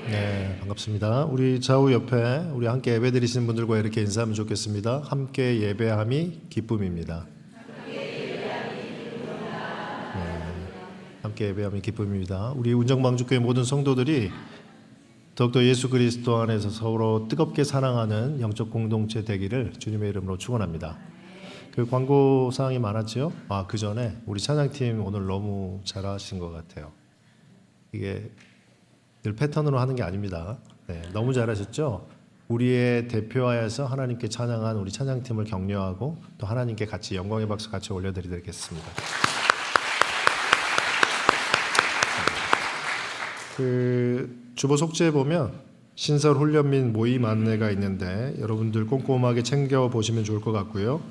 네, 반갑습니다. 우리 좌우 옆에 우리 함께 예배 드리시는 분들과 이렇게 인사하면 좋겠습니다. 함께 예배함이 기쁨입니다. 함께 예배함이 기쁨입니다. 우리 운정방주교회 모든 성도들이 더욱더 예수 그리스도 안에서 서로 뜨겁게 사랑하는 영적 공동체 되기를 주님의 이름으로 축원합니다. 그 광고 사항이 많았죠? 그 전에 우리 찬양팀 오늘 너무 잘하신 것 같아요. 이게 늘 패턴으로 하는 게 아닙니다. 네, 너무 잘하셨죠? 우리의 대표하여서 하나님께 찬양한 우리 찬양팀을 격려하고 또 하나님께 같이 영광의 박수 같이 올려드리겠습니다. 그 주보 속지에 보면 신설 훈련 및 모임 안내가 있는데 여러분들 꼼꼼하게 챙겨 보시면 좋을 것 같고요.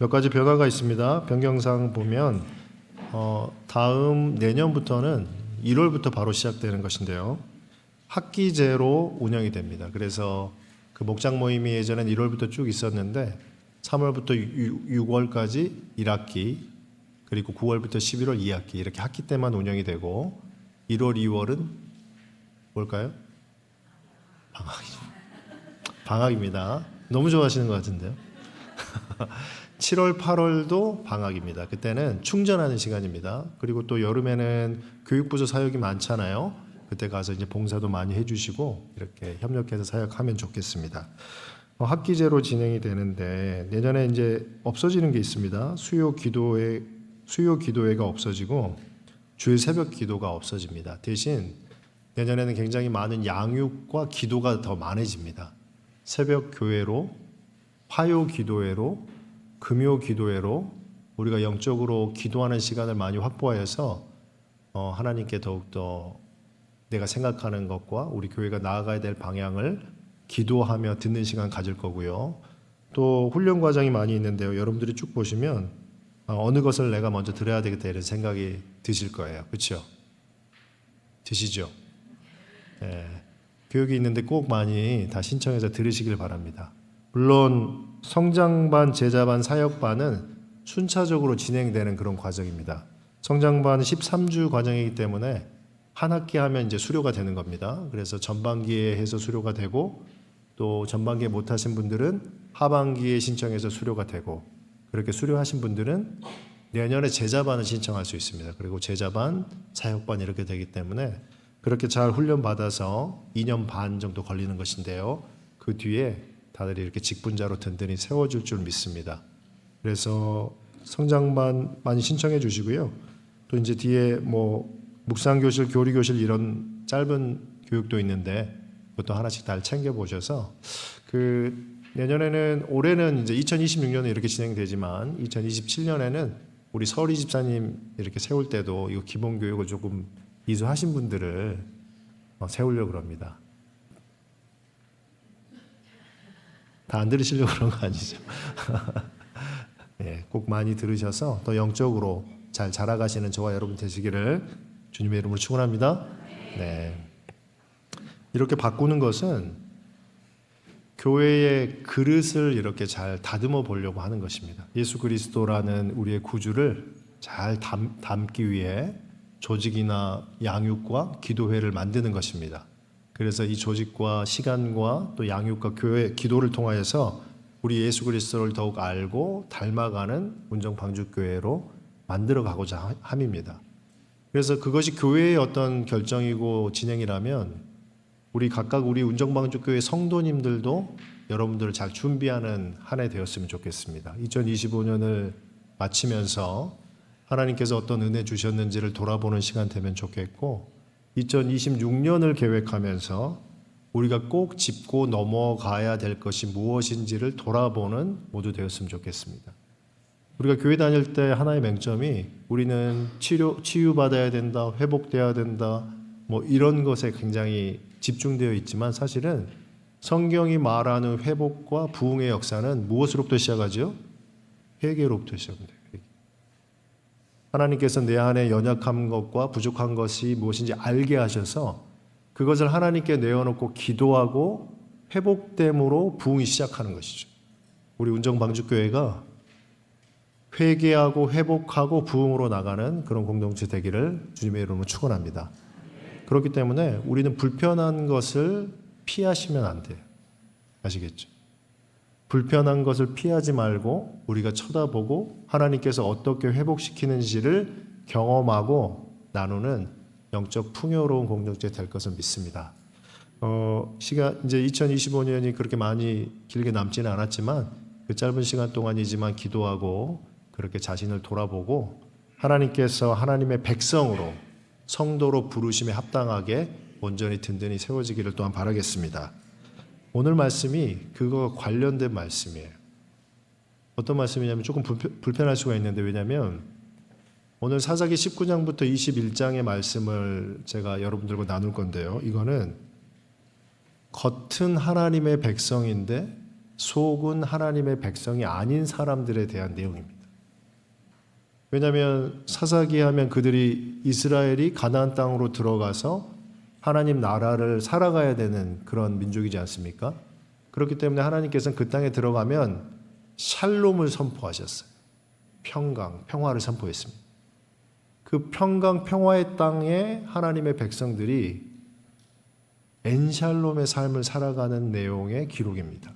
몇 가지 변화가 있습니다. 변경사항 보면 다음 내년부터는 1월부터 바로 시작되는 것인데요. 학기제로 운영이 됩니다. 그래서 그 목장 모임이 예전엔 1월부터 쭉 있었는데 3월부터 6월까지 1학기 그리고 9월부터 11월 2학기 이렇게 학기 때만 운영이 되고 1월, 2월은 뭘까요? 방학입니다. 너무 좋아하시는 것 같은데요. 7월, 8월도 방학입니다. 그때는 충전하는 시간입니다. 그리고 또 여름에는 교육부서 사역이 많잖아요. 그때 가서 이제 봉사도 많이 해주시고 이렇게 협력해서 사역하면 좋겠습니다. 학기제로 진행이 되는데 내년에 이제 없어지는 게 있습니다. 수요 기도회가 없어지고 주일 새벽 기도가 없어집니다. 대신 내년에는 굉장히 많은 양육과 기도가 더 많아집니다. 새벽 교회로, 화요 기도회로, 금요 기도회로 우리가 영적으로 기도하는 시간을 많이 확보하여서 하나님께 더욱더 내가 생각하는 것과 우리 교회가 나아가야 될 방향을 기도하며 듣는 시간 가질 거고요. 또 훈련 과정이 많이 있는데요. 여러분들이 쭉 보시면 어느 것을 내가 먼저 들어야 되겠다 이런 생각이 드실 거예요. 그렇죠? 드시죠? 네. 교육이 있는데 꼭 많이 다 신청해서 들으시길 바랍니다. 물론 성장반, 제자반, 사역반은 순차적으로 진행되는 그런 과정입니다. 성장반은 13주 과정이기 때문에 한 학기 하면 이제 수료가 되는 겁니다. 그래서 전반기에 해서 수료가 되고 또 전반기에 못하신 분들은 하반기에 신청해서 수료가 되고 그렇게 수료하신 분들은 내년에 제자반을 신청할 수 있습니다. 그리고 제자반, 사역반 이렇게 되기 때문에 그렇게 잘 훈련받아서 2년 반 정도 걸리는 것인데요. 그 뒤에 다들 이렇게 직분자로 든든히 세워줄 줄 믿습니다. 그래서 성장반 많이 신청해 주시고요. 또 이제 뒤에 묵상교실, 교리교실 이런 짧은 교육도 있는데 그것도 하나씩 잘 챙겨보셔서 내년에는 올해는 이제 2026년에 이렇게 진행되지만 2027년에는 우리 서리 집사님 이렇게 세울 때도 이거 기본 교육을 조금 이수하신 분들을 세우려고 합니다. 다 안 들으시려고 그런 거 아니죠? 네, 꼭 많이 들으셔서 더 영적으로 잘 자라가시는 저와 여러분 되시기를 주님의 이름으로 축원합니다. 네. 이렇게 바꾸는 것은 교회의 그릇을 이렇게 잘 다듬어 보려고 하는 것입니다. 예수 그리스도라는 우리의 구주를 잘 담기 위해 조직이나 양육과 기도회를 만드는 것입니다. 그래서 이 조직과 시간과 또 양육과 교회 기도를 통하여서 우리 예수 그리스도를 더욱 알고 닮아가는 운정방주교회로 만들어가고자 함입니다. 그래서 그것이 교회의 어떤 결정이고 진행이라면 우리 운정방주교회 성도님들도 여러분들을 잘 준비하는 한 해 되었으면 좋겠습니다. 2025년을 마치면서 하나님께서 어떤 은혜 주셨는지를 돌아보는 시간 되면 좋겠고 2026년을 계획하면서 우리가 꼭 짚고 넘어가야 될 것이 무엇인지를 돌아보는 모두 되었으면 좋겠습니다. 우리가 교회 다닐 때 하나의 맹점이 우리는 치유받아야 된다, 회복돼야 된다, 이런 것에 굉장히 집중되어 있지만 사실은 성경이 말하는 회복과 부흥의 역사는 무엇으로부터 시작하죠? 회개로부터 시작합니다. 하나님께서 내 안에 연약한 것과 부족한 것이 무엇인지 알게 하셔서 그것을 하나님께 내어놓고 기도하고 회복됨으로 부흥이 시작하는 것이죠. 우리 운정방주교회가 회개하고 회복하고 부흥으로 나가는 그런 공동체 되기를 주님의 이름으로 축원합니다. 그렇기 때문에 우리는 불편한 것을 피하시면 안 돼요. 아시겠죠? 불편한 것을 피하지 말고 우리가 쳐다보고 하나님께서 어떻게 회복시키는지를 경험하고 나누는 영적 풍요로운 공동체 될 것을 믿습니다. 시간 이제 2025년이 그렇게 많이 길게 남지는 않았지만 그 짧은 시간 동안이지만 기도하고 그렇게 자신을 돌아보고 하나님께서 하나님의 백성으로 성도로 부르심에 합당하게 온전히 든든히 세워지기를 또한 바라겠습니다. 오늘 말씀이 그거와 관련된 말씀이에요. 어떤 말씀이냐면 조금 불편할 수가 있는데 왜냐하면 오늘 사사기 19장부터 21장의 말씀을 제가 여러분들과 나눌 건데요. 이거는 겉은 하나님의 백성인데 속은 하나님의 백성이 아닌 사람들에 대한 내용입니다. 왜냐하면 사사기 하면 그들이 이스라엘이 가나안 땅으로 들어가서 하나님 나라를 살아가야 되는 그런 민족이지 않습니까? 그렇기 때문에 하나님께서는 그 땅에 들어가면 샬롬을 선포하셨어요. 평강, 평화를 선포했습니다. 그 평강, 평화의 땅에 하나님의 백성들이 엔샬롬의 삶을 살아가는 내용의 기록입니다.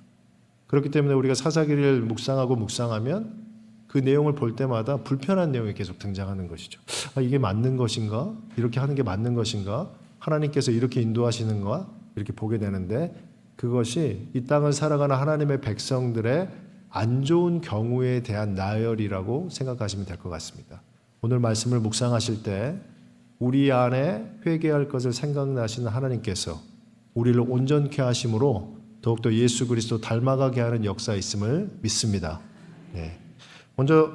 그렇기 때문에 우리가 사사기를 묵상하면 그 내용을 볼 때마다 불편한 내용이 계속 등장하는 것이죠. 이게 맞는 것인가? 이렇게 하는 게 맞는 것인가? 하나님께서 이렇게 인도하시는가? 이렇게 보게 되는데 그것이 이 땅을 살아가는 하나님의 백성들의 안 좋은 경우에 대한 나열이라고 생각하시면 될 것 같습니다. 오늘 말씀을 묵상하실 때 우리 안에 회개할 것을 생각나시는 하나님께서 우리를 온전케 하심으로 더욱더 예수 그리스도 닮아가게 하는 역사 있음을 믿습니다. 네. 먼저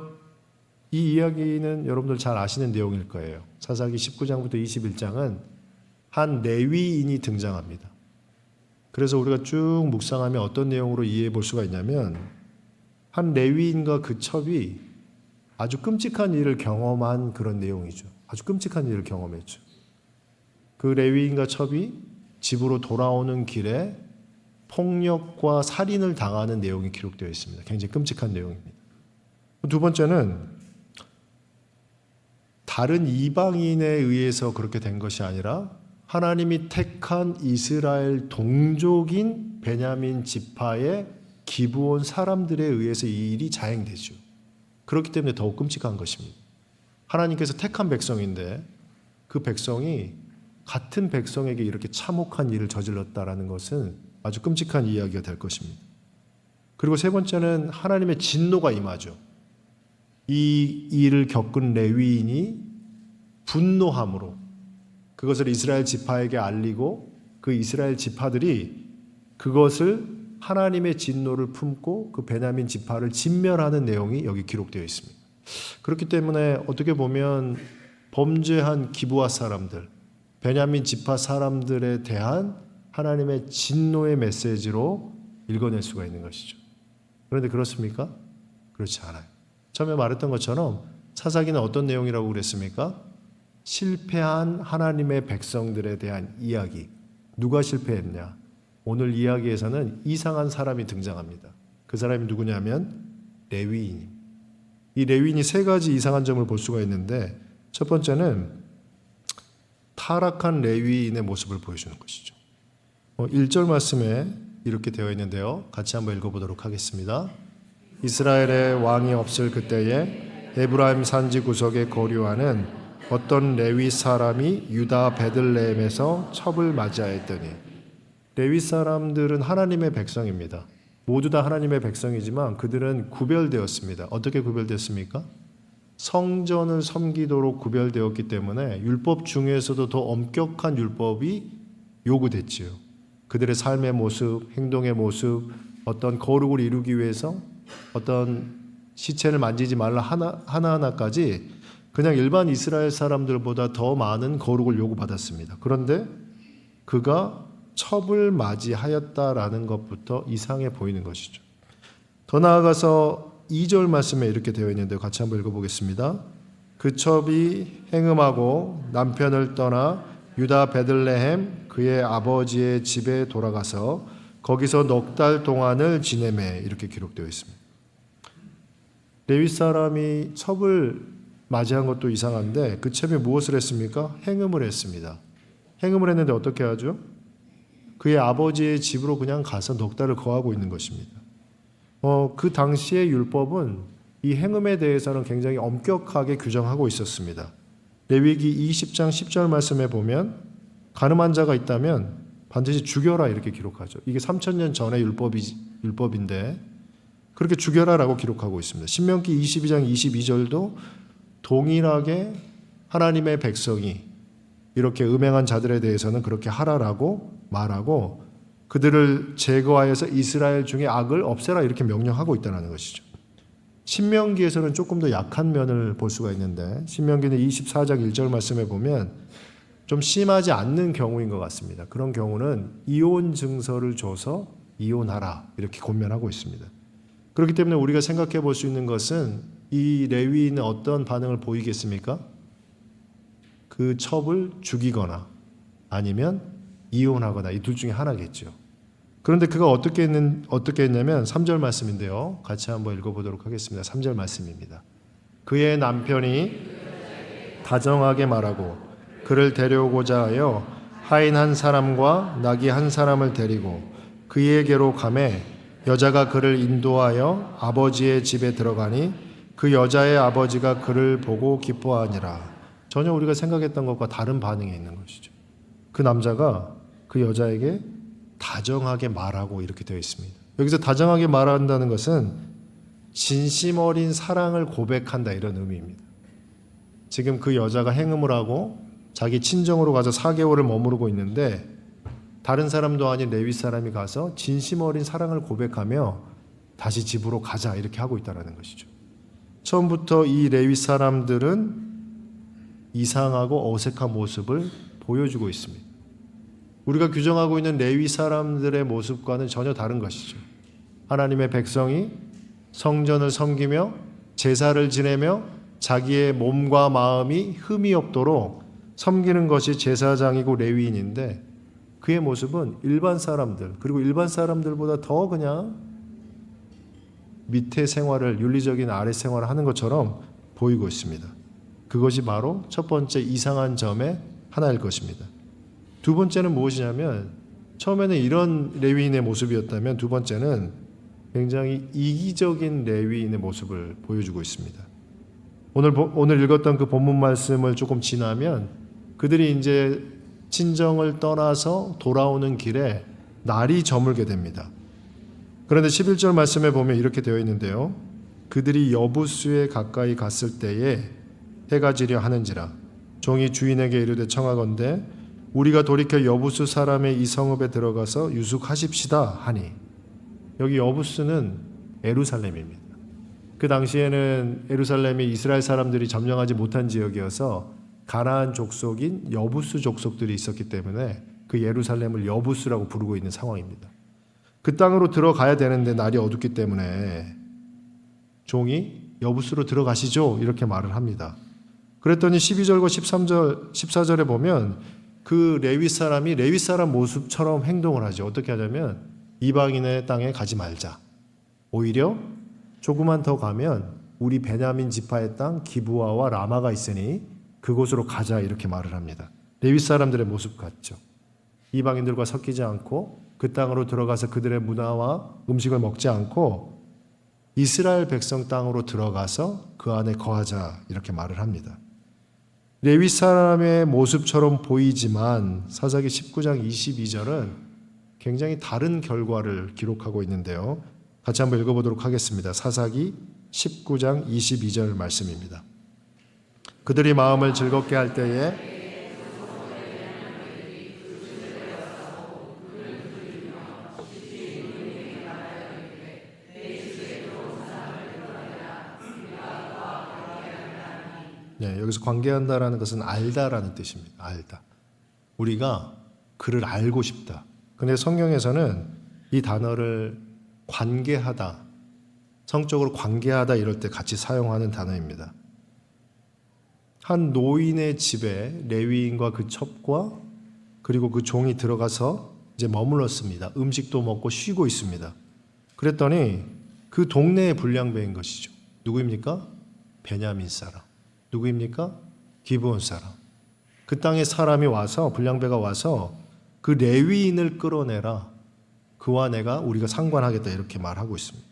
이 이야기는 여러분들 잘 아시는 내용일 거예요. 사사기 19장부터 21장은 한 레위인이 등장합니다. 그래서 우리가 쭉 묵상하면 어떤 내용으로 이해해 볼 수가 있냐면 한 레위인과 그 첩이 아주 끔찍한 일을 경험한 그런 내용이죠. 아주 끔찍한 일을 경험했죠. 그 레위인과 첩이 집으로 돌아오는 길에 폭력과 살인을 당하는 내용이 기록되어 있습니다. 굉장히 끔찍한 내용입니다. 두 번째는 다른 이방인에 의해서 그렇게 된 것이 아니라 하나님이 택한 이스라엘 동족인 베냐민 지파의 기브온 사람들에 의해서 이 일이 자행되죠. 그렇기 때문에 더욱 끔찍한 것입니다. 하나님께서 택한 백성인데 그 백성이 같은 백성에게 이렇게 참혹한 일을 저질렀다라는 것은 아주 끔찍한 이야기가 될 것입니다. 그리고 세 번째는 하나님의 진노가 임하죠. 이 일을 겪은 레위인이 분노함으로 그것을 이스라엘 지파에게 알리고 그 이스라엘 지파들이 그것을 하나님의 진노를 품고 그 베냐민 지파를 진멸하는 내용이 여기 기록되어 있습니다. 그렇기 때문에 어떻게 보면 범죄한 기브아 사람들, 베냐민 지파 사람들에 대한 하나님의 진노의 메시지로 읽어낼 수가 있는 것이죠. 그런데 그렇습니까? 그렇지 않아요. 처음에 말했던 것처럼 사사기는 어떤 내용이라고 그랬습니까? 실패한 하나님의 백성들에 대한 이야기. 누가 실패했냐? 오늘 이야기에서는 이상한 사람이 등장합니다. 그 사람이 누구냐면 레위인. 이 레위인이 세 가지 이상한 점을 볼 수가 있는데 첫 번째는 타락한 레위인의 모습을 보여주는 것이죠. 1절 말씀에 이렇게 되어 있는데요. 같이 한번 읽어보도록 하겠습니다. 이스라엘의 왕이 없을 그때에 에브라임 산지 구석에 거류하는 어떤 레위 사람이 유다 베들레헴에서 첩을 맞이하였더니 레위 사람들은 하나님의 백성입니다. 모두 다 하나님의 백성이지만 그들은 구별되었습니다. 어떻게 구별됐습니까? 성전을 섬기도록 구별되었기 때문에 율법 중에서도 더 엄격한 율법이 요구됐지요. 그들의 삶의 모습, 행동의 모습, 어떤 거룩을 이루기 위해서 어떤 시체를 만지지 말라 하나하나까지 그냥 일반 이스라엘 사람들보다 더 많은 거룩을 요구받았습니다. 그런데 그가 첩을 맞이하였다라는 것부터 이상해 보이는 것이죠. 더 나아가서 2절 말씀에 이렇게 되어 있는데 같이 한번 읽어보겠습니다. 그 첩이 행음하고 남편을 떠나 유다 베들레헴 그의 아버지의 집에 돌아가서 거기서 넉 달 동안을 지내매 이렇게 기록되어 있습니다. 레위 사람이 첩을 맞이한 것도 이상한데 그 첩이 무엇을 했습니까? 행음을 했습니다. 행음을 했는데 어떻게 하죠? 그의 아버지의 집으로 그냥 가서 넉 달을 거하고 있는 것입니다. 그 당시의 율법은 이 행음에 대해서는 굉장히 엄격하게 규정하고 있었습니다. 레위기 20장 10절 말씀에 보면 간음한 자가 있다면 반드시 죽여라 이렇게 기록하죠. 이게 3000년 전의 율법인데 그렇게 죽여라라고 기록하고 있습니다. 신명기 22장 22절도 동일하게 하나님의 백성이 이렇게 음행한 자들에 대해서는 그렇게 하라라고 말하고 그들을 제거하여서 이스라엘 중에 악을 없애라 이렇게 명령하고 있다는 것이죠. 신명기에서는 조금 더 약한 면을 볼 수가 있는데 신명기는 24장 1절 말씀에 보면 좀 심하지 않는 경우인 것 같습니다. 그런 경우는 이혼 증서를 줘서 이혼하라 이렇게 권면하고 있습니다. 그렇기 때문에 우리가 생각해 볼 수 있는 것은 이 레위인은 어떤 반응을 보이겠습니까? 그 첩을 죽이거나 아니면 이혼하거나 이 둘 중에 하나겠죠. 그런데 그가 어떻게 했냐면 3절 말씀인데요. 같이 한번 읽어보도록 하겠습니다. 3절 말씀입니다. 그의 남편이 다정하게 말하고 그를 데려오고자 하여 하인 한 사람과 나귀 한 사람을 데리고 그에게로 가매 여자가 그를 인도하여 아버지의 집에 들어가니 그 여자의 아버지가 그를 보고 기뻐하니라. 전혀 우리가 생각했던 것과 다른 반응이 있는 것이죠. 그 남자가 그 여자에게 다정하게 말하고 이렇게 되어 있습니다. 여기서 다정하게 말한다는 것은 진심 어린 사랑을 고백한다 이런 의미입니다. 지금 그 여자가 행음을 하고 자기 친정으로 가서 4개월을 머무르고 있는데 다른 사람도 아닌 레위 사람이 가서 진심 어린 사랑을 고백하며 다시 집으로 가자 이렇게 하고 있다는 것이죠. 처음부터 이 레위 사람들은 이상하고 어색한 모습을 보여주고 있습니다. 우리가 규정하고 있는 레위 사람들의 모습과는 전혀 다른 것이죠. 하나님의 백성이 성전을 섬기며 제사를 지내며 자기의 몸과 마음이 흠이 없도록 섬기는 것이 제사장이고 레위인인데 그의 모습은 일반 사람들 그리고 일반 사람들보다 더 그냥 밑에 생활을 윤리적인 아래 생활을 하는 것처럼 보이고 있습니다. 그것이 바로 첫 번째 이상한 점의 하나일 것입니다. 두 번째는 무엇이냐면 처음에는 이런 레위인의 모습이었다면 두 번째는 굉장히 이기적인 레위인의 모습을 보여주고 있습니다. 오늘 읽었던 그 본문 말씀을 조금 지나면 그들이 이제 친정을 떠나서 돌아오는 길에 날이 저물게 됩니다. 그런데 11절 말씀에 보면 이렇게 되어 있는데요. 그들이 여부수에 가까이 갔을 때에 해가 지려 하는지라 종이 주인에게 이르되 청하건대 우리가 돌이켜 여부수 사람의 이 성읍에 들어가서 유숙하십시다 하니 여기 여부수는 예루살렘입니다. 그 당시에는 예루살렘이 이스라엘 사람들이 점령하지 못한 지역이어서 가나안 족속인 여부수 족속들이 있었기 때문에 그 예루살렘을 여부수라고 부르고 있는 상황입니다. 그 땅으로 들어가야 되는데 날이 어둡기 때문에 종이 여부수로 들어가시죠 이렇게 말을 합니다. 그랬더니 12절과 13절, 14절에 보면 그 레위 사람이 레위 사람 모습처럼 행동을 하죠. 어떻게 하냐면 이방인의 땅에 가지 말자. 오히려 조금만 더 가면 우리 베냐민 지파의 땅 기브아와 라마가 있으니 그곳으로 가자 이렇게 말을 합니다. 레위 사람들의 모습 같죠. 이방인들과 섞이지 않고 그 땅으로 들어가서 그들의 문화와 음식을 먹지 않고 이스라엘 백성 땅으로 들어가서 그 안에 거하자 이렇게 말을 합니다. 레위 사람의 모습처럼 보이지만 사사기 19장 22절은 굉장히 다른 결과를 기록하고 있는데요. 같이 한번 읽어보도록 하겠습니다. 사사기 19장 22절 말씀입니다. 그들이 마음을 즐겁게 할 때에 네, 여기서 관계한다라는 것은 알다라는 뜻입니다. 알다. 우리가 그를 알고 싶다. 근데 성경에서는 이 단어를 관계하다, 성적으로 관계하다 이럴 때 같이 사용하는 단어입니다. 한 노인의 집에 레위인과 그 첩과 그리고 그 종이 들어가서 이제 머물렀습니다. 음식도 먹고 쉬고 있습니다. 그랬더니 그 동네의 불량배인 것이죠. 누구입니까? 베냐민 사람. 누구입니까? 기브온 사람. 그 땅에 사람이 와서 불량배가 와서 그 레위인을 끌어내라. 그와 내가 우리가 상관하겠다 이렇게 말하고 있습니다.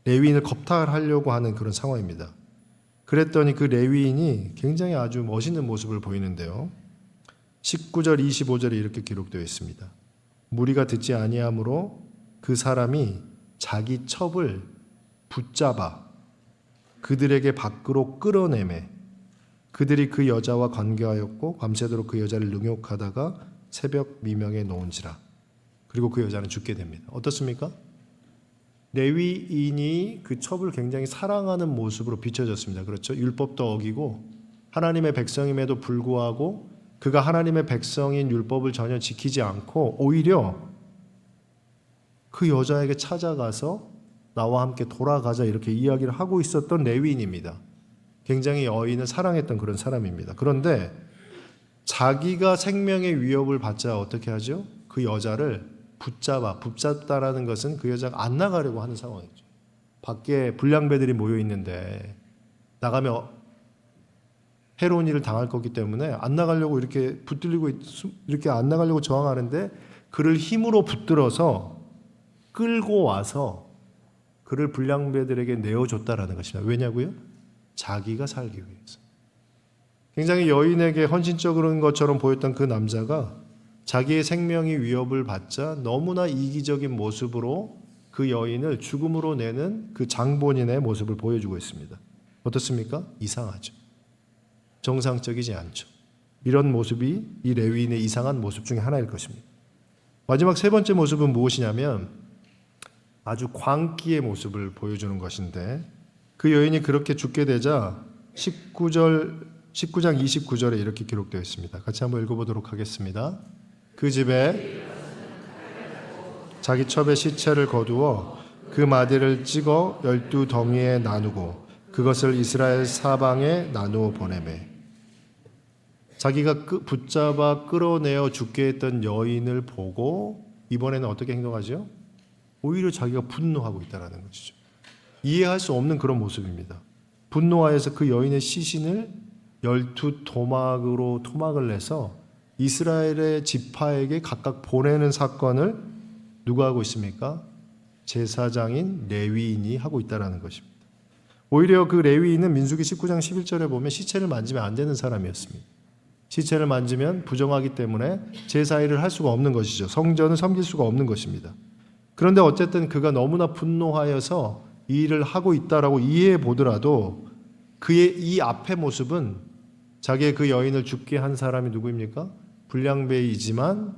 레위인을 겁탈하려고 하는 그런 상황입니다. 그랬더니 그 레위인이 굉장히 아주 멋있는 모습을 보이는데요. 19절 25절에 이렇게 기록되어 있습니다. 무리가 듣지 아니하므로 그 사람이 자기 첩을 붙잡아 그들에게 밖으로 끌어내매 그들이 그 여자와 관계하였고 밤새도록 그 여자를 능욕하다가 새벽 미명에 놓은지라. 그리고 그 여자는 죽게 됩니다. 어떻습니까? 레위인이 그 첩을 굉장히 사랑하는 모습으로 비춰졌습니다. 그렇죠? 율법도 어기고 하나님의 백성임에도 불구하고 그가 하나님의 백성인 율법을 전혀 지키지 않고 오히려 그 여자에게 찾아가서 나와 함께 돌아가자 이렇게 이야기를 하고 있었던 레위인입니다. 굉장히 여인을 사랑했던 그런 사람입니다. 그런데 자기가 생명의 위협을 받자 어떻게 하죠? 그 여자를 붙잡다라는 것은 그 여자가 안 나가려고 하는 상황이죠. 밖에 불량배들이 모여 있는데 나가면 해로운 일을 당할 거기 때문에 안 나가려고 이렇게 붙들리고 이렇게 안 나가려고 저항하는데 그를 힘으로 붙들어서 끌고 와서 그를 불량배들에게 내어줬다라는 것입니다. 왜냐고요? 자기가 살기 위해서. 굉장히 여인에게 헌신적인 것처럼 보였던 그 남자가 자기의 생명이 위협을 받자 너무나 이기적인 모습으로 그 여인을 죽음으로 내는 그 장본인의 모습을 보여주고 있습니다. 어떻습니까? 이상하죠. 정상적이지 않죠. 이런 모습이 이 레위인의 이상한 모습 중에 하나일 것입니다. 마지막 세 번째 모습은 무엇이냐면 아주 광기의 모습을 보여주는 것인데 그 여인이 그렇게 죽게 되자 19장 29절에 이렇게 기록되어 있습니다. 같이 한번 읽어보도록 하겠습니다. 그 집에 자기 첩의 시체를 거두어 그 마디를 찍어 12덩이에 나누고 그것을 이스라엘 사방에 나누어 보내매. 자기가 붙잡아 끌어내어 죽게 했던 여인을 보고 이번에는 어떻게 행동하죠? 오히려 자기가 분노하고 있다는 것이죠. 이해할 수 없는 그런 모습입니다. 분노하여서 그 여인의 시신을 12토막으로 토막을 내서 이스라엘의 지파에게 각각 보내는 사건을 누가 하고 있습니까? 제사장인 레위인이 하고 있다는 것입니다. 오히려 그 레위인은 민수기 19장 11절에 보면 시체를 만지면 안 되는 사람이었습니다. 시체를 만지면 부정하기 때문에 제사 일을 할 수가 없는 것이죠. 성전을 섬길 수가 없는 것입니다. 그런데 어쨌든 그가 너무나 분노하여서 이 일을 하고 있다라고 이해해 보더라도 그의 이 앞의 모습은 자기의 그 여인을 죽게 한 사람이 누구입니까? 불량배이지만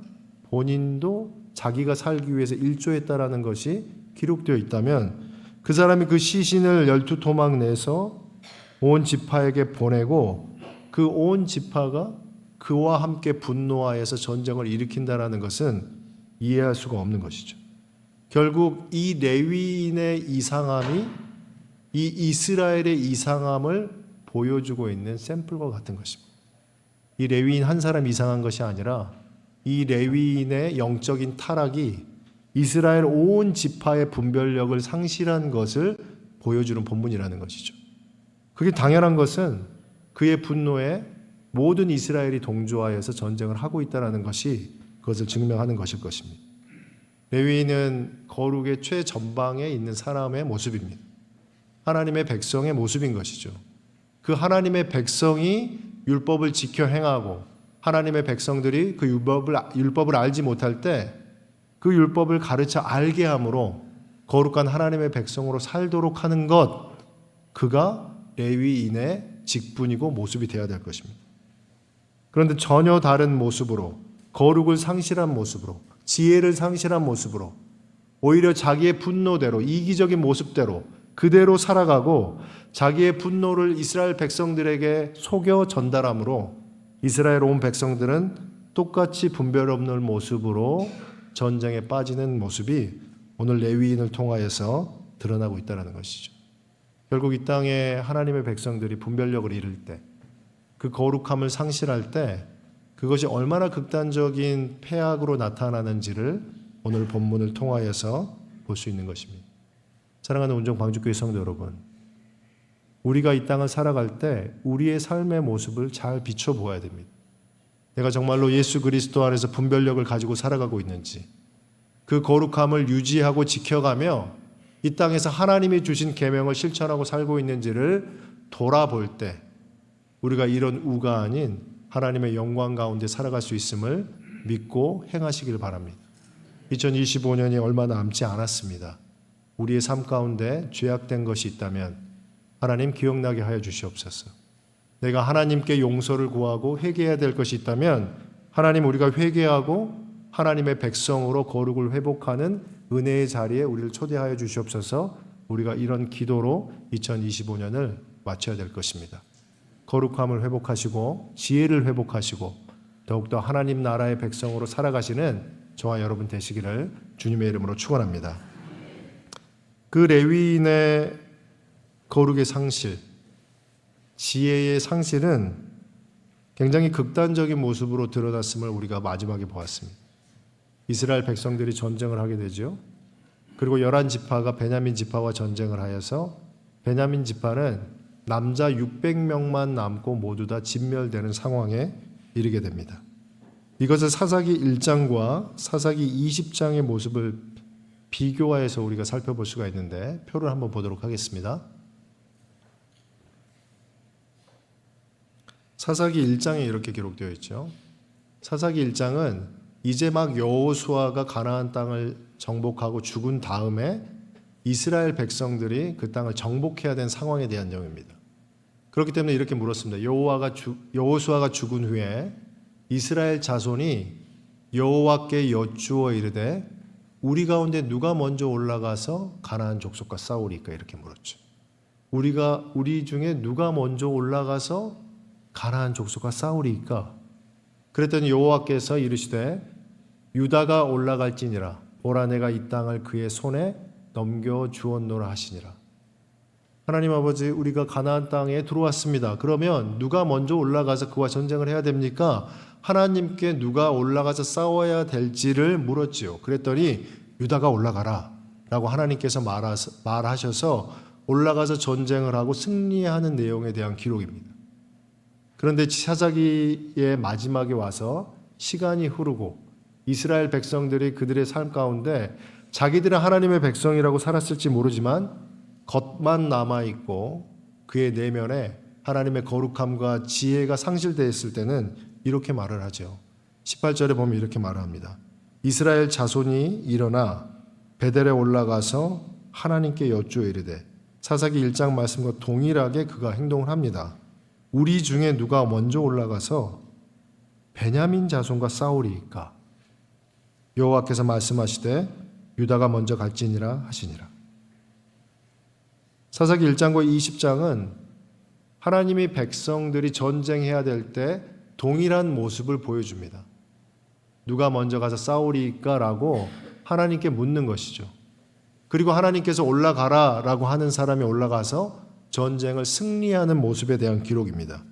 본인도 자기가 살기 위해서 일조했다라는 것이 기록되어 있다면 그 사람이 그 시신을 12토막 내서 온 지파에게 보내고 그 온 지파가 그와 함께 분노하여서 전쟁을 일으킨다라는 것은 이해할 수가 없는 것이죠. 결국 이 레위인의 이상함이 이 이스라엘의 이상함을 보여주고 있는 샘플과 같은 것입니다. 이 레위인 한 사람이 이상한 것이 아니라 이 레위인의 영적인 타락이 이스라엘 온 지파의 분별력을 상실한 것을 보여주는 본문이라는 것이죠. 그게 당연한 것은 그의 분노에 모든 이스라엘이 동조하여서 전쟁을 하고 있다는 것이 그것을 증명하는 것일 것입니다. 레위인은 거룩의 최전방에 있는 사람의 모습입니다. 하나님의 백성의 모습인 것이죠. 그 하나님의 백성이 율법을 지켜 행하고 하나님의 백성들이 그 율법을 알지 못할 때 그 율법을 가르쳐 알게 함으로 거룩한 하나님의 백성으로 살도록 하는 것, 그가 레위인의 직분이고 모습이 되어야 될 것입니다. 그런데 전혀 다른 모습으로 거룩을 상실한 모습으로 지혜를 상실한 모습으로 오히려 자기의 분노대로 이기적인 모습대로 그대로 살아가고 자기의 분노를 이스라엘 백성들에게 속여 전달함으로 이스라엘 온 백성들은 똑같이 분별 없는 모습으로 전쟁에 빠지는 모습이 오늘 레위인을 통하여서 드러나고 있다는 것이죠. 결국 이 땅에 하나님의 백성들이 분별력을 잃을 때, 그 거룩함을 상실할 때 그것이 얼마나 극단적인 패악으로 나타나는지를 오늘 본문을 통하여서 볼 수 있는 것입니다. 사랑하는 온정 광주교회 성도 여러분, 우리가 이 땅을 살아갈 때 우리의 삶의 모습을 잘 비춰보아야 됩니다. 내가 정말로 예수 그리스도 안에서 분별력을 가지고 살아가고 있는지, 그 거룩함을 유지하고 지켜가며 이 땅에서 하나님이 주신 계명을 실천하고 살고 있는지를 돌아볼 때 우리가 이런 우가 아닌 하나님의 영광 가운데 살아갈 수 있음을 믿고 행하시길 바랍니다. 2025년이 얼마 남지 않았습니다. 우리의 삶 가운데 죄악된 것이 있다면 하나님 기억나게 하여 주시옵소서. 내가 하나님께 용서를 구하고 회개해야 될 것이 있다면 하나님, 우리가 회개하고 하나님의 백성으로 거룩을 회복하는 은혜의 자리에 우리를 초대하여 주시옵소서. 우리가 이런 기도로 2025년을 마쳐야 될 것입니다. 거룩함을 회복하시고 지혜를 회복하시고 더욱더 하나님 나라의 백성으로 살아가시는 저와 여러분 되시기를 주님의 이름으로 축원합니다. 그 레위인의 거룩의 상실, 지혜의 상실은 굉장히 극단적인 모습으로 드러났음을 우리가 마지막에 보았습니다. 이스라엘 백성들이 전쟁을 하게 되죠. 그리고 11지파가 베냐민 지파와 전쟁을 하여서 베냐민 지파는 남자 600명만 남고 모두 다 진멸되는 상황에 이르게 됩니다. 이것을 사사기 1장과 사사기 20장의 모습을 비교하여서 우리가 살펴볼 수가 있는데 표를 한번 보도록 하겠습니다. 사사기 1장에 이렇게 기록되어 있죠. 사사기 1장은 이제 막 여호수아가 가나안 땅을 정복하고 죽은 다음에 이스라엘 백성들이 그 땅을 정복해야 된 상황에 대한 내용입니다. 그렇기 때문에 이렇게 물었습니다. 여호수아가 죽은 후에 이스라엘 자손이 여호와께 여쭈어 이르되 우리 가운데 누가 먼저 올라가서 가나안 족속과 싸우리까? 이렇게 물었죠. 우리 중에 누가 먼저 올라가서 가나안 족속과 싸우리까? 그랬더니 여호와께서 이르시되 유다가 올라갈지니라. 보라, 내가 이 땅을 그의 손에 넘겨 주었노라 하시니라. 하나님 아버지, 우리가 가나안 땅에 들어왔습니다. 그러면 누가 먼저 올라가서 그와 전쟁을 해야 됩니까? 하나님께 누가 올라가서 싸워야 될지를 물었지요. 그랬더니 유다가 올라가라 라고 하나님께서 말하셔서 올라가서 전쟁을 하고 승리하는 내용에 대한 기록입니다. 그런데 사사기의 마지막에 와서 시간이 흐르고 이스라엘 백성들이 그들의 삶 가운데 자기들은 하나님의 백성이라고 살았을지 모르지만 겉만 남아있고 그의 내면에 하나님의 거룩함과 지혜가 상실되었을 때는 이렇게 말을 하죠. 18절에 보면 이렇게 말을 합니다. 이스라엘 자손이 일어나 베델에 올라가서 하나님께 여쭈어 이르되, 사사기 1장 말씀과 동일하게 그가 행동을 합니다. 우리 중에 누가 먼저 올라가서 베냐민 자손과 싸우리이까? 여호와께서 말씀하시되 유다가 먼저 갈지니라 하시니라. 사사기 1장과 20장은 하나님이 백성들이 전쟁해야 될 때 동일한 모습을 보여줍니다. 누가 먼저 가서 싸우리이까? 라고 하나님께 묻는 것이죠. 그리고 하나님께서 올라가라 라고 하는 사람이 올라가서 전쟁을 승리하는 모습에 대한 기록입니다.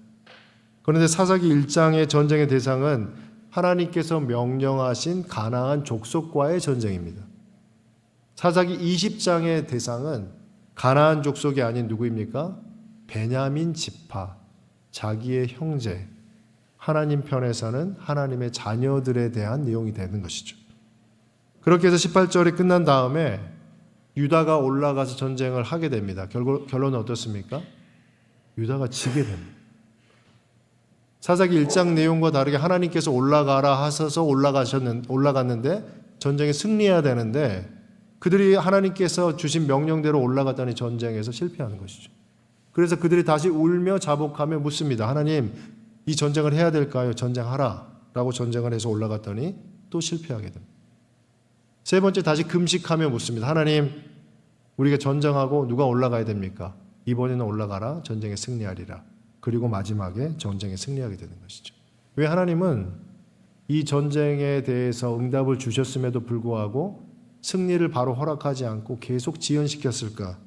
그런데 사사기 1장의 전쟁의 대상은 하나님께서 명령하신 가나안 족속과의 전쟁입니다. 사사기 20장의 대상은 가나안 족속이 아닌 누구입니까? 베냐민 지파, 자기의 형제, 하나님 편에서는 하나님의 자녀들에 대한 내용이 되는 것이죠. 그렇게 해서 18절이 끝난 다음에 유다가 올라가서 전쟁을 하게 됩니다. 결론은 어떻습니까? 유다가 지게 됩니다. 사사기 1장 내용과 다르게 하나님께서 올라가라 하셔서 올라갔는데 전쟁에 승리해야 되는데 그들이 하나님께서 주신 명령대로 올라갔더니 전쟁에서 실패하는 것이죠. 그래서 그들이 다시 울며 자복하며 묻습니다. 하나님, 이 전쟁을 해야 될까요? 전쟁하라 라고 전쟁을 해서 올라갔더니 또 실패하게 됩니다. 세 번째, 다시 금식하며 묻습니다. 하나님, 우리가 전쟁하고 누가 올라가야 됩니까? 이번에는 올라가라, 전쟁에 승리하리라. 그리고 마지막에 전쟁에 승리하게 되는 것이죠. 왜 하나님은 이 전쟁에 대해서 응답을 주셨음에도 불구하고 승리를 바로 허락하지 않고 계속 지연시켰을까?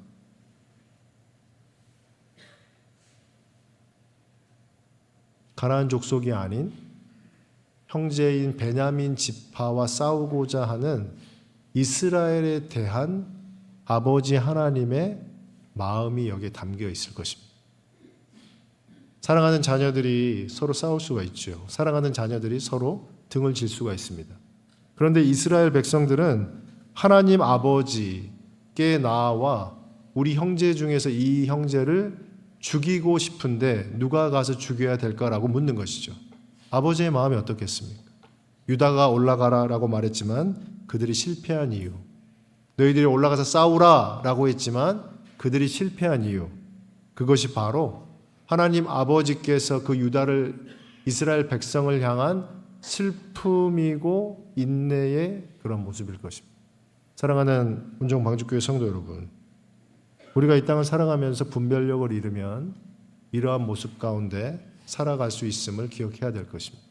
가나안 족속이 아닌 형제인 베냐민 지파와 싸우고자 하는 이스라엘에 대한 아버지 하나님의 마음이 여기에 담겨 있을 것입니다. 사랑하는 자녀들이 서로 싸울 수가 있죠. 사랑하는 자녀들이 서로 등을 질 수가 있습니다. 그런데 이스라엘 백성들은 하나님 아버지께 나와 우리 형제 중에서 이 형제를 죽이고 싶은데 누가 가서 죽여야 될까라고 묻는 것이죠. 아버지의 마음이 어떻겠습니까? 유다가 올라가라라고 말했지만 그들이 실패한 이유, 너희들이 올라가서 싸우라라고 했지만 그들이 실패한 이유, 그것이 바로 하나님 아버지께서 그 유다를, 이스라엘 백성을 향한 슬픔이고 인내의 그런 모습일 것입니다. 사랑하는 운정방주교회 성도 여러분, 우리가 이 땅을 살아가면서 분별력을 잃으면 이러한 모습 가운데 살아갈 수 있음을 기억해야 될 것입니다.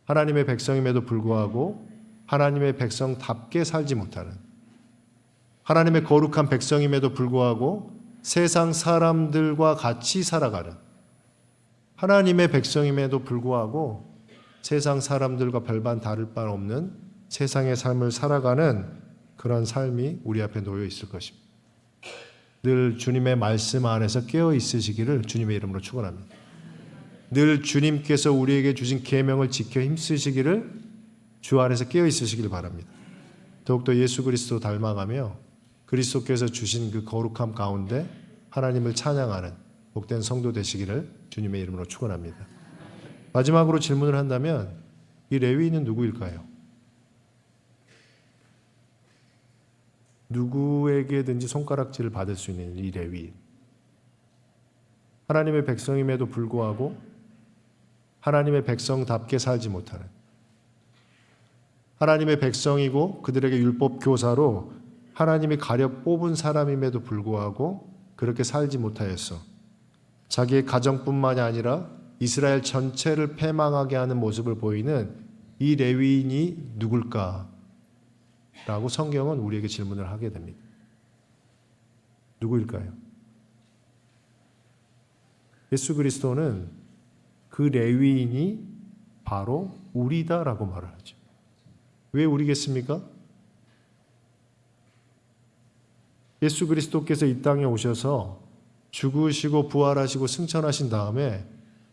하나님의 백성임에도 불구하고 하나님의 백성답게 살지 못하는, 하나님의 거룩한 백성임에도 불구하고 세상 사람들과 같이 살아가는, 하나님의 백성임에도 불구하고 세상 사람들과 별반 다를 바 없는 세상의 삶을 살아가는 그런 삶이 우리 앞에 놓여 있을 것입니다. 늘 주님의 말씀 안에서 깨어 있으시기를 주님의 이름으로 축원합니다. 늘 주님께서 우리에게 주신 계명을 지켜 힘쓰시기를 주 안에서 깨어 있으시길 바랍니다. 더욱더 예수 그리스도 닮아가며 그리스도께서 주신 그 거룩함 가운데 하나님을 찬양하는 복된 성도 되시기를 주님의 이름으로 축원합니다. 마지막으로 질문을 한다면 이 레위인은 누구일까요? 누구에게든지 손가락질을 받을 수 있는 이 레위인, 하나님의 백성임에도 불구하고 하나님의 백성답게 살지 못하는, 하나님의 백성이고 그들에게 율법 교사로 하나님이 가려 뽑은 사람임에도 불구하고 그렇게 살지 못하였어 자기의 가정뿐만이 아니라 이스라엘 전체를 패망하게 하는 모습을 보이는 이 레위인이 누굴까? 라고 성경은 우리에게 질문을 하게 됩니다. 누구일까요? 예수 그리스도는 그 레위인이 바로 우리다라고 말을 하죠. 왜 우리겠습니까? 예수 그리스도께서 이 땅에 오셔서 죽으시고 부활하시고 승천하신 다음에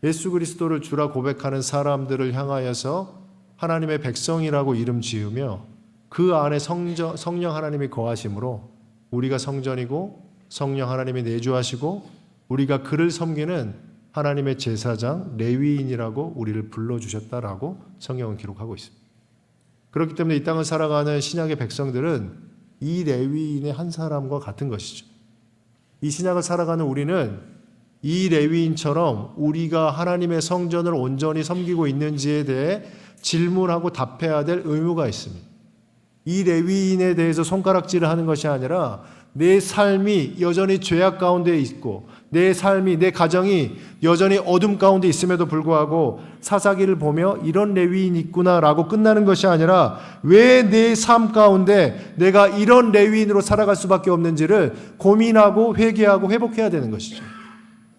예수 그리스도를 주라 고백하는 사람들을 향하여서 하나님의 백성이라고 이름 지으며 그 안에 성령 하나님이 거하심으로 우리가 성전이고 성령 하나님이 내주하시고 우리가 그를 섬기는 하나님의 제사장 레위인이라고 우리를 불러주셨다라고 성경은 기록하고 있습니다. 그렇기 때문에 이 땅을 살아가는 신약의 백성들은 이 레위인의 한 사람과 같은 것이죠. 이 신약을 살아가는 우리는 이 레위인처럼 우리가 하나님의 성전을 온전히 섬기고 있는지에 대해 질문하고 답해야 될 의무가 있습니다. 이 레위인에 대해서 손가락질을 하는 것이 아니라 내 삶이 여전히 죄악 가운데 있고 내 삶이, 내 가정이 여전히 어둠 가운데 있음에도 불구하고 사사기를 보며 이런 레위인이 있구나라고 끝나는 것이 아니라 왜 내 삶 가운데 내가 이런 레위인으로 살아갈 수밖에 없는지를 고민하고 회개하고 회복해야 되는 것이죠.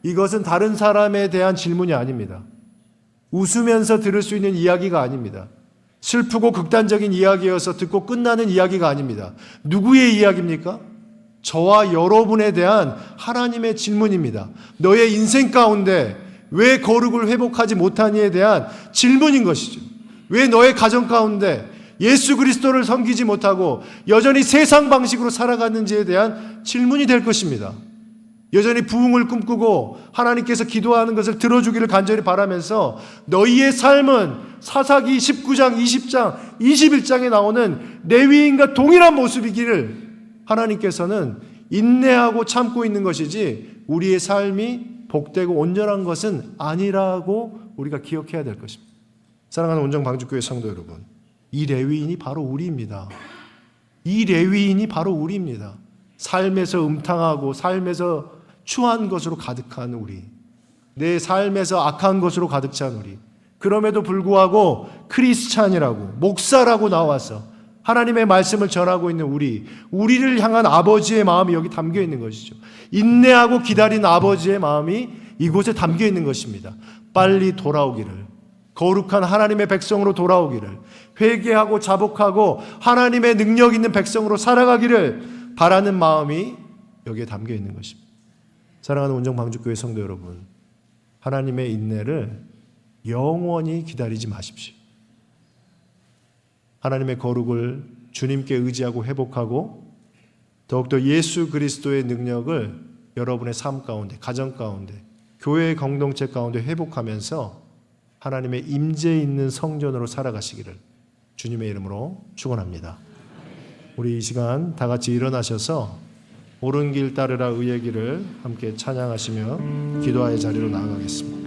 이것은 다른 사람에 대한 질문이 아닙니다. 웃으면서 들을 수 있는 이야기가 아닙니다. 슬프고 극단적인 이야기여서 듣고 끝나는 이야기가 아닙니다. 누구의 이야기입니까? 저와 여러분에 대한 하나님의 질문입니다. 너의 인생 가운데 왜 거룩을 회복하지 못하니에 대한 질문인 것이죠. 왜 너의 가정 가운데 예수 그리스도를 섬기지 못하고 여전히 세상 방식으로 살아가는지에 대한 질문이 될 것입니다. 여전히 부흥을 꿈꾸고 하나님께서 기도하는 것을 들어주기를 간절히 바라면서 너희의 삶은 사사기 19장, 20장, 21장에 나오는 레위인과 동일한 모습이기를 하나님께서는 인내하고 참고 있는 것이지 우리의 삶이 복되고 온전한 것은 아니라고 우리가 기억해야 될 것입니다. 사랑하는 온정방주교회 성도 여러분, 이 레위인이 바로 우리입니다. 이 레위인이 바로 우리입니다. 삶에서 음탕하고 삶에서 추한 것으로 가득한 우리, 내 삶에서 악한 것으로 가득 찬 우리, 그럼에도 불구하고 크리스찬이라고 목사라고 나와서 하나님의 말씀을 전하고 있는 우리를 향한 아버지의 마음이 여기 담겨 있는 것이죠. 인내하고 기다리는 아버지의 마음이 이곳에 담겨 있는 것입니다. 빨리 돌아오기를, 거룩한 하나님의 백성으로 돌아오기를, 회개하고 자복하고 하나님의 능력 있는 백성으로 살아가기를 바라는 마음이 여기에 담겨 있는 것입니다. 사랑하는 온정방주교회 성도 여러분, 하나님의 인내를 영원히 기다리지 마십시오. 하나님의 거룩을 주님께 의지하고 회복하고 더욱더 예수 그리스도의 능력을 여러분의 삶 가운데, 가정 가운데, 교회의 공동체 가운데 회복하면서 하나님의 임재 있는 성전으로 살아가시기를 주님의 이름으로 축원합니다. 우리 이 시간 다 같이 일어나셔서 옳은 길 따르라 의의 길을 함께 찬양하시며 기도하의 자리로 나아가겠습니다.